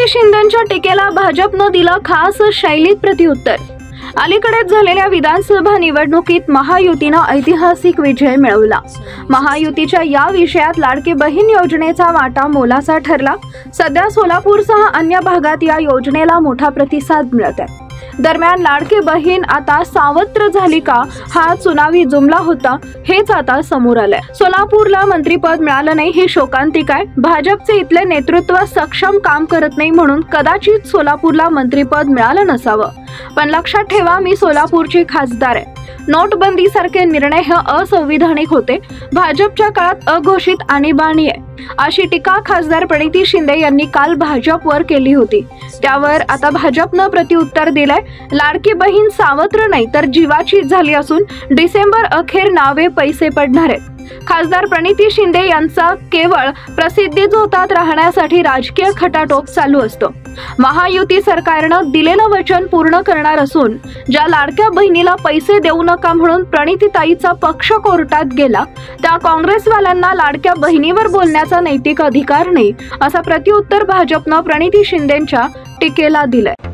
प्रणिती शिंदेंच्या टीकेला भाजपनं दिलं खास शैलीत प्रत्युत्तर। अलीकडेच झालेल्या विधानसभा निवडणुकीत महायुतीनं ऐतिहासिक विजय मिळवला। महायुतीच्या या विषयात लाडकी बहीण योजनेचा वाटा मोलाचा ठरला। सध्या सोलापूरसह अन्य भागात या योजनेला मोठा प्रतिसाद मिळत आहे। दरम्यान लाडकी बहीण आता सावत्र झाली का, हा चुनावी जुमला होता, हेच आता समोर आलंय। सोलापूरला मंत्रीपद मिळालं नाही ही शोकांतिका आहे। भाजपचे इथले नेतृत्व सक्षम काम करत नाही म्हणून कदाचित सोलापूरला मंत्रीपद मिळालं नसावं। पण लक्षात ठेवा, मी सोलापूरची खासदार आहे। नोटबंदी सारखे निर्णय हे असंविधानिक होते। भाजपच्या काळात अघोषित आणीबाणी आहे, अशी टीका खासदार प्रणिती शिंदे यांनी काल भाजपवर केली होती। त्यावर आता भाजपनं प्रत्युत्तर दिलंय। लाडकी बहीण सावत्र नाही तर जीवाची झाली असून डिसेंबर अखेर नावे पैसे पडणार आहेत। खासदार प्रणिती शिंदे यांचा केवळ प्रसिद्धी झोतात राहण्यासाठी राजकीय खटाटोप चालू असतो। महायुती सरकारनं दिलेलं वचन पूर्ण करणार असून ज्या लाडक्या बहिणीला पैसे देऊ नका म्हणून प्रणितीताईचा पक्ष कोर्टात गेला, त्या काँग्रेसवाल्यांना लाडक्या बहिणीवर बोलण्याचा नैतिक अधिकार नाही, असा प्रत्युत्तर भाजपनं प्रणिती शिंदेंच्या टीकेला दिलंय।